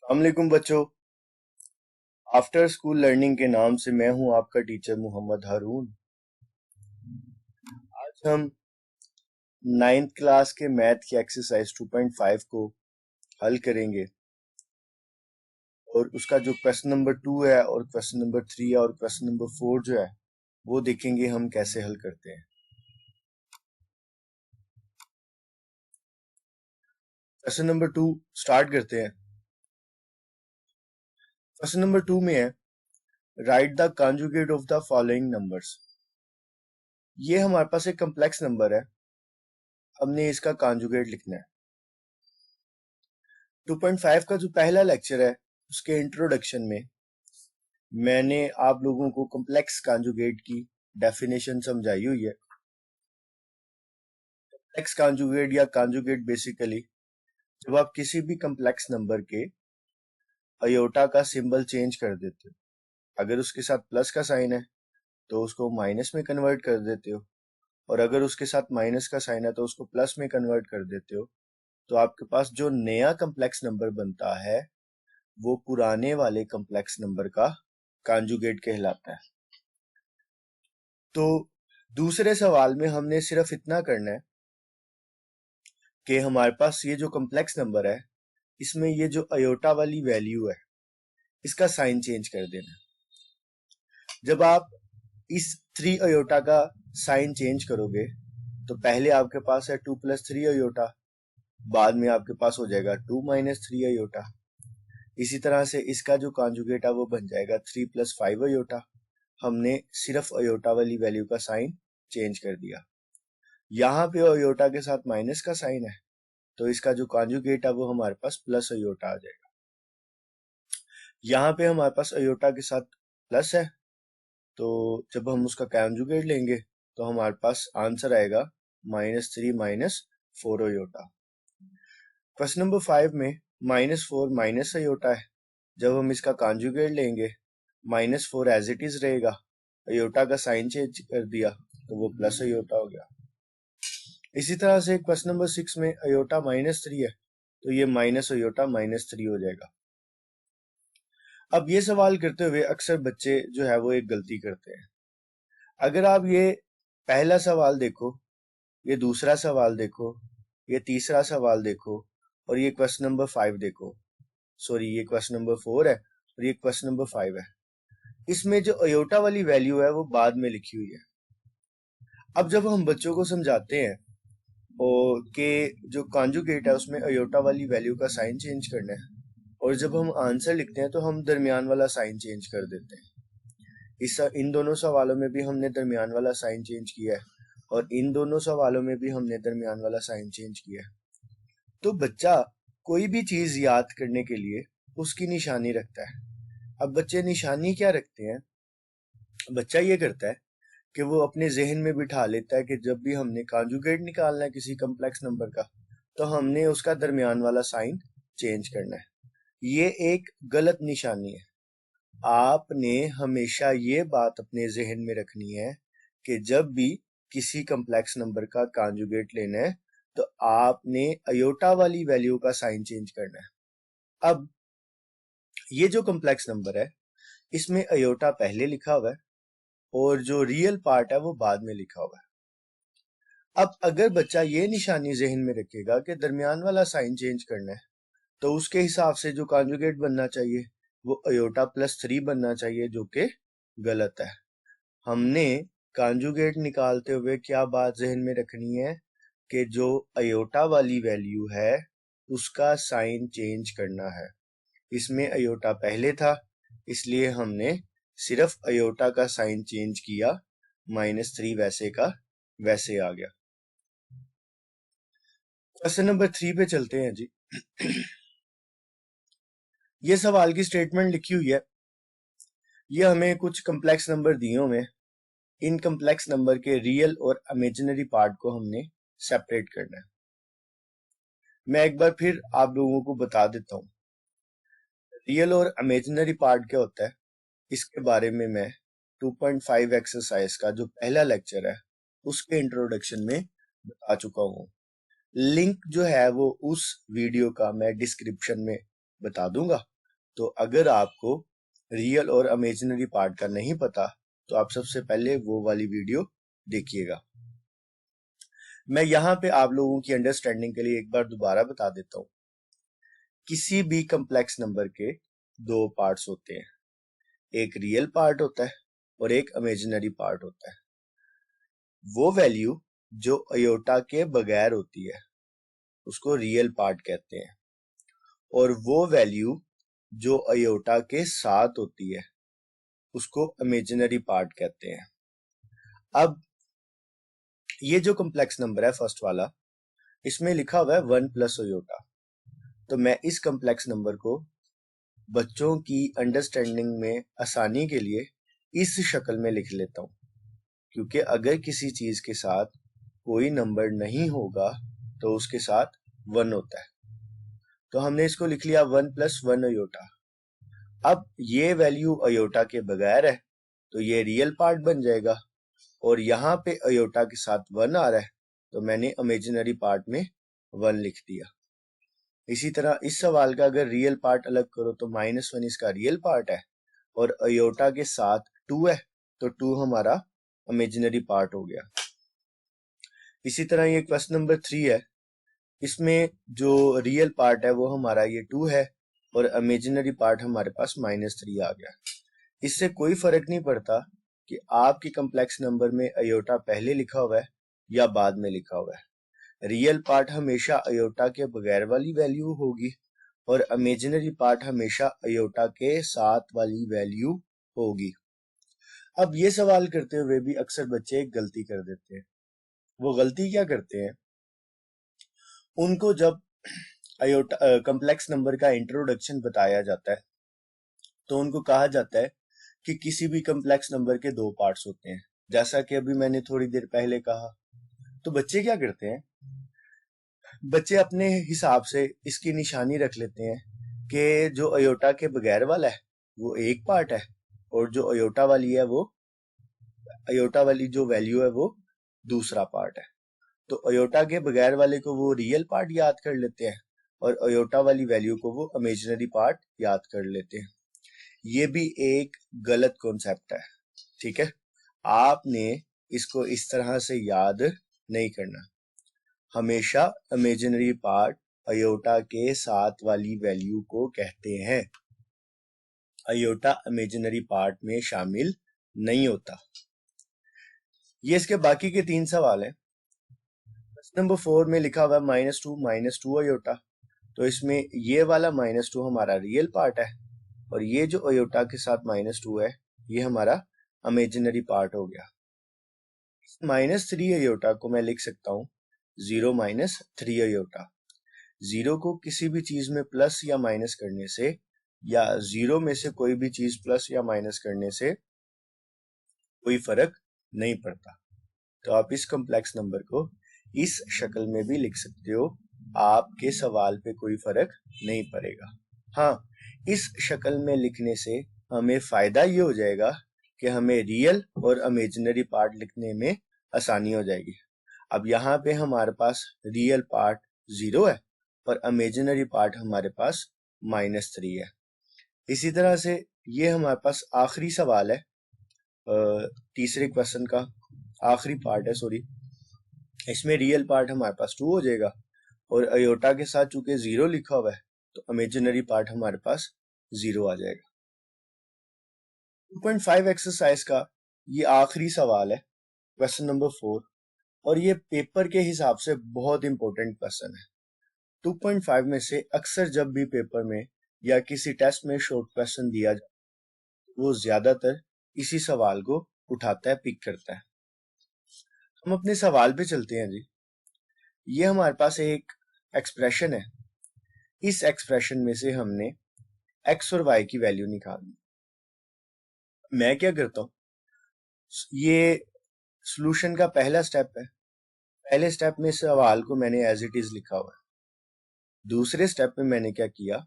अस्सलामुअलैकुम बच्चों। After school learning के नाम से मैं हूं आपका टीचर मोहम्मद हारून। आज हम नाइन्थ क्लास के मैथ की एक्सरसाइज 2.5 को हल करेंगे और उसका जो क्वेश्चन नंबर 2 है और क्वेश्चन नंबर 3 है और क्वेश्चन नंबर 4 जो है वो देखेंगे हम कैसे हल करते हैं। क्वेश्चन नंबर 2 स्टार्ट करते हैं। क्वेश्चन नंबर 2 में है right the conjugate of the following numbers. ये हमारे पास एक कम्प्लेक्स नंबर है, हमने इसका कॉन्जुगेट लिखना है। 2.5 का जो पहला लेक्चर है उसके इंट्रोडक्शन में मैंने आप लोगों को कॉम्प्लेक्स कॉन्जुगेट की डेफिनेशन समझाई हुई है। कॉम्प्लेक्स कॉन्जुगेट या कॉन्जुगेट बेसिकली जब आप किसी भी कॉम्प्लेक्स नंबर के अयोटा का सिंबल चेंज कर देते हो, अगर उसके साथ प्लस का साइन है तो उसको माइनस में कन्वर्ट कर देते हो, और अगर उसके साथ माइनस का साइन है तो उसको प्लस में कन्वर्ट कर देते हो, तो आपके पास जो नया कॉम्प्लेक्स नंबर बनता है वो पुराने वाले कॉम्प्लेक्स नंबर का कॉन्जुगेट कहलाता है। तो दूसरे सवाल में हमने सिर्फ इतना करना है कि हमारे पास ये जो कॉम्प्लेक्स नंबर है इसमें ये जो अयोटा वाली वैल्यू है इसका साइन चेंज कर देना। जब आप इस 3 अयोटा का साइन चेंज करोगे तो पहले आपके पास है 2 + 3 अयोटा, बाद में आपके पास हो जाएगा 2 - 3 अयोटा। इसी तरह से इसका जो कॉन्जुगेट है वो बन जाएगा 3 + 5 अयोटा। हमने सिर्फ अयोटा वाली वैल्यू का साइन चेंज कर दिया। यहाँ पे अयोटा के साथ माइनस का साइन है तो इसका जो कॉन्जुगेट है वो हमारे पास प्लस अयोटा आ जाएगा। यहाँ पे हमारे पास अयोटा के साथ प्लस है तो जब हम उसका कॉन्जुगेट लेंगे तो हमारे पास आंसर आएगा -3 - 4 अयोटा। क्वेश्चन नंबर 5 में -4 माइनस अयोटा है, जब हम इसका कॉन्जुगेट लेंगे -4 एज इट इज रहेगा, अयोटा का साइन चेंज कर दिया तो वो प्लस अयोटा हो गया। इसी तरह से क्वेश्चन नंबर 6 में अयोटा -3 है तो ये माइनस अयोटा -3 हो जाएगा। अब ये सवाल करते हुए अक्सर बच्चे जो है वो एक गलती करते हैं। अगर आप ये पहला सवाल देखो, ये दूसरा सवाल देखो, ये तीसरा सवाल देखो और ये क्वेश्चन नंबर 5 देखो, सॉरी ये क्वेश्चन नंबर 4 है और ये क्वेश्चन नंबर 5 है, इसमें जो अयोटा वाली वैल्यू है वो बाद में लिखी हुई है। अब जब हम बच्चों को समझाते हैं और कि जो कॉन्जुगेट है उसमें अयोटा वाली वैल्यू का साइन चेंज करना है, और जब हम आंसर लिखते हैं तो हम दरमियान वाला साइन चेंज कर देते हैं। इन दोनों सवालों में भी हमने दरमियान वाला साइन चेंज किया है और इन दोनों सवालों में भी हमने दरमियान वाला साइन चेंज किया है। तो बच्चा कोई भी चीज याद करने के लिए उसकी निशानी रखता है। अब बच्चे निशानी क्या रखते हैं? बच्चा ये करता है कि वो अपने जहन में बिठा लेता है कि जब भी हमने कॉन्जुगेट निकालना है किसी कम्प्लेक्स नंबर का तो हमने उसका दरमियान वाला साइन चेंज करना है। ये एक गलत निशानी है। आपने हमेशा ये बात अपने जहन में रखनी है कि जब भी किसी कम्प्लेक्स नंबर का कॉन्जुगेट लेना है तो आपने अयोटा वाली वैल्यू का साइन चेंज करना है। अब ये जो कम्प्लेक्स नंबर है इसमें अयोटा पहले लिखा हुआ है और जो रियल पार्ट है वो बाद में लिखा हुआ है। अब अगर बच्चा ये निशानी जहन में रखेगा कि दरमियान वाला साइन चेंज करना है तो उसके हिसाब से जो कॉन्जुगेट बनना चाहिए वो अयोटा +3 बनना चाहिए, जो कि गलत है। हमने कॉन्जुगेट निकालते हुए क्या बात जहन में रखनी है कि जो अयोटा वाली वैल्यू है उसका साइन चेंज करना है। इसमें अयोटा पहले था इसलिए हमने सिर्फ अयोटा का साइन चेंज किया, -3 वैसे का वैसे आ गया। क्वेश्चन नंबर 3 पे चलते हैं जी। ये सवाल की स्टेटमेंट लिखी हुई है। ये हमें कुछ कम्प्लेक्स नंबर दिए हुए हैं, इन कम्प्लेक्स नंबर के रियल और इमेजिनरी पार्ट को हमने सेपरेट करना है। मैं एक बार फिर आप लोगों को बता देता हूँ रियल और इमेजिनरी पार्ट क्या होता है। इसके बारे में मैं 2.5 एक्सरसाइज का जो पहला लेक्चर है उसके इंट्रोडक्शन में बता चुका हूँ। लिंक जो है वो उस वीडियो का मैं डिस्क्रिप्शन में बता दूंगा। तो अगर आपको रियल और इमेजिनरी पार्ट का नहीं पता तो आप सबसे पहले वो वाली वीडियो देखिएगा। मैं यहाँ पे आप लोगों की अंडरस्टैंडिंग के लिए एक बार दोबारा बता देता हूँ। किसी भी कम्प्लेक्स नंबर के दो पार्ट्स होते हैं, एक रियल पार्ट होता है और एक इमेजिनरी पार्ट होता है। वो वैल्यू जो अयोटा के बगैर होती है उसको रियल पार्ट कहते हैं, और वो वैल्यू जो अयोटा के साथ होती है उसको इमेजिनरी पार्ट कहते हैं। अब ये जो कम्प्लेक्स नंबर है फर्स्ट वाला, इसमें लिखा हुआ है 1 प्लस अयोटा। तो मैं इस कम्प्लेक्स नंबर को बच्चों की अंडरस्टैंडिंग में आसानी के लिए इस शक्ल में लिख लेता हूँ, क्योंकि अगर किसी चीज के साथ कोई नंबर नहीं होगा तो उसके साथ 1 होता है। तो हमने इसको लिख लिया 1 प्लस 1 अयोटा। अब ये वैल्यू अयोटा के बगैर है तो ये रियल पार्ट बन जाएगा, और यहाँ पे अयोटा के साथ 1 आ रहा है तो मैंने इमेजिनरी पार्ट में 1 लिख दिया। इसी तरह इस सवाल का अगर रियल पार्ट अलग करो तो -1 इसका रियल पार्ट है, और अयोटा के साथ 2 है तो 2 हमारा इमेजिनरी पार्ट हो गया। इसी तरह ये क्वेश्चन नंबर 3 है, इसमें जो रियल पार्ट है वो हमारा ये 2 है और इमेजिनरी पार्ट हमारे पास -3 आ गया। इससे कोई फर्क नहीं पड़ता कि आपकी कम्प्लेक्स नंबर में अयोटा पहले लिखा हुआ है या बाद में लिखा हुआ है। रियल पार्ट हमेशा अयोटा के बगैर वाली वैल्यू होगी और इमेजिनरी पार्ट हमेशा अयोटा के साथ वाली वैल्यू होगी। अब ये सवाल करते हुए भी अक्सर बच्चे एक गलती कर देते हैं। वो गलती क्या करते हैं, उनको जब अयोटा कम्प्लेक्स नंबर का इंट्रोडक्शन बताया जाता है तो उनको कहा जाता है कि किसी भी कम्प्लेक्स नंबर के दो पार्ट्स होते हैं, जैसा कि अभी मैंने थोड़ी देर पहले कहा। तो बच्चे क्या करते हैं, बच्चे अपने हिसाब से इसकी निशानी रख लेते हैं कि जो अयोटा के बगैर वाला है वो एक पार्ट है और जो अयोटा वाली है वो अयोटा वाली जो वैल्यू है वो दूसरा पार्ट है। तो अयोटा के बगैर वाले को वो रियल पार्ट याद कर लेते हैं और अयोटा वाली वैल्यू को वो इमेजिनरी पार्ट याद कर लेते हैं। ये भी एक गलत कॉन्सेप्ट है, ठीक है। आपने इसको इस तरह से याद नहीं करना। हमेशा इमेजिनरी पार्ट अयोटा के साथ वाली वैल्यू को कहते हैं, अयोटा इमेजिनरी पार्ट में शामिल नहीं होता। ये इसके बाकी के 3 सवाल हैं। नंबर 4 में लिखा हुआ है -2 अयोटा। तो इसमें ये वाला -2 हमारा रियल पार्ट है और ये जो अयोटा के साथ -2 है ये हमारा इमेजिनरी पार्ट हो गया। -3 अयोटा को मैं लिख सकता हूँ 0 -3 अयोटा। 0 को किसी भी चीज में प्लस या माइनस करने से या 0 में से कोई भी चीज प्लस या माइनस करने से कोई फर्क नहीं पड़ता। तो आप इस कम्प्लेक्स नंबर को इस शक्ल में भी लिख सकते हो, आपके सवाल पे कोई फर्क नहीं पड़ेगा। हाँ, इस शक्ल में लिखने से हमें फायदा ये हो जाएगा कि हमें रियल और इमेजिनरी पार्ट लिखने में आसानी हो जाएगी। अब यहाँ पे हमारे पास रियल पार्ट 0 है और इमेजिनरी पार्ट हमारे पास -3 है। इसी तरह से ये हमारे पास आखिरी सवाल है, तीसरे क्वेश्चन का आखिरी पार्ट है, सॉरी। इसमें रियल पार्ट हमारे पास 2 हो जाएगा और अयोटा के साथ चूंकि 0 लिखा हुआ है तो इमेजिनरी पार्ट हमारे पास 0 आ जाएगा। 2.5 एक्सरसाइज का ये आखिरी सवाल है, क्वेश्चन नंबर 4, और ये पेपर के हिसाब से बहुत इंपॉर्टेंट क्वेश्चन है। 2.5 में से अक्सर जब भी पेपर में या किसी टेस्ट में शॉर्ट क्वेश्चन दिया जाए वो ज्यादातर इसी सवाल को उठाता है, पिक करता है। हम अपने सवाल पे चलते हैं जी। ये हमारे पास एक एक्सप्रेशन है, इस एक्सप्रेशन में से हमने x और y की वैल्यू निकालनी। मैं क्या करता हूँ, ये सॉल्यूशन का पहला स्टेप है। पहले स्टेप में सवाल को मैंने एज इट इज लिखा हुआ है। दूसरे स्टेप में मैंने क्या किया,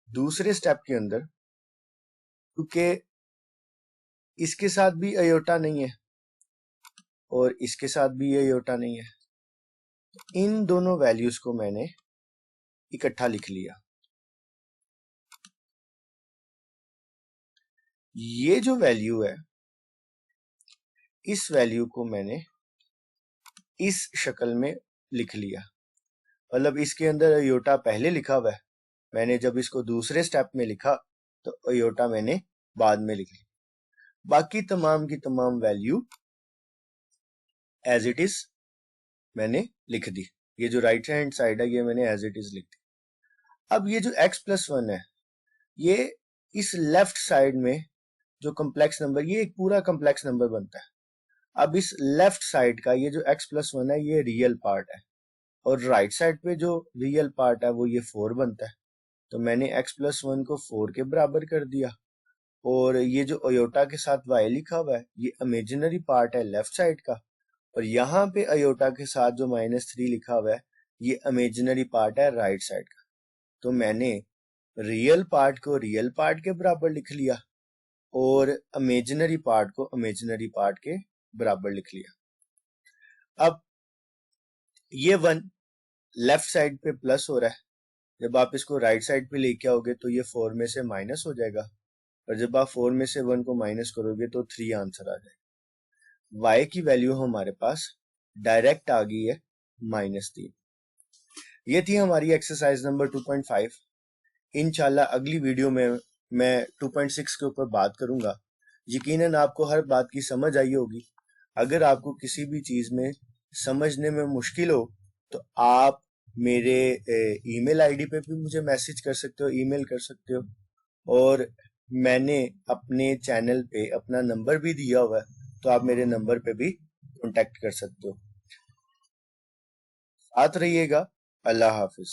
दूसरे स्टेप के अंदर क्योंकि इसके साथ भी अयोटा नहीं है और इसके साथ भी अयोटा नहीं है, इन दोनों वैल्यूज को मैंने इकट्ठा लिख लिया। ये जो वैल्यू है, इस वैल्यू को मैंने इस शक्ल में लिख लिया, मतलब इसके अंदर अयोटा पहले लिखा हुआ है, मैंने जब इसको दूसरे स्टेप में लिखा तो अयोटा मैंने बाद में लिख ली। बाकी तमाम की तमाम वैल्यू एज इट इज मैंने लिख दी। ये जो राइट हैंड साइड है ये मैंने एज इट इज लिख दी। अब ये जो x+1 है, ये इस लेफ्ट साइड में जो कम्प्लेक्स नंबर, ये एक पूरा कम्प्लेक्स नंबर बनता है। अब इस लेफ्ट साइड का ये जो x+1 है ये रियल पार्ट है, और राइट साइड पे जो रियल पार्ट है वो ये 4 बनता है। तो मैंने x+1 को 4 के बराबर कर दिया, और ये जो अयोटा के साथ y लिखा हुआ है ये इमेजिनरी पार्ट है लेफ्ट साइड का, और यहाँ पे अयोटा के साथ जो -3 लिखा हुआ है ये इमेजिनरी पार्ट है राइट साइड का। तो मैंने रियल पार्ट को रियल पार्ट के बराबर लिख लिया और इमेजिनरी पार्ट को इमेजिनरी पार्ट के बराबर लिख लिया। अब ये 1 लेफ्ट साइड पे प्लस हो रहा है, जब आप इसको राइट साइड पे लेके आओगे तो ये 4 में से माइनस हो जाएगा, और जब आप 4 में से 1 को माइनस करोगे तो 3 आंसर आ जाएगा। y की वैल्यू हमारे पास डायरेक्ट आ गई है -3। ये थी हमारी एक्सरसाइज नंबर 2.5। इंशाल्लाह अगली वीडियो में मैं 2.6 के ऊपर बात करूंगा। यकीनन आपको हर बात की समझ आई होगी। अगर आपको किसी भी चीज में समझने में मुश्किल हो तो आप मेरे ईमेल आईडी पे भी मुझे मैसेज कर सकते हो, ईमेल कर सकते हो, और मैंने अपने चैनल पे अपना नंबर भी दिया हुआ है, तो आप मेरे नंबर पे भी कांटेक्ट कर सकते हो। साथ रहिएगा। अल्लाह हाफिज।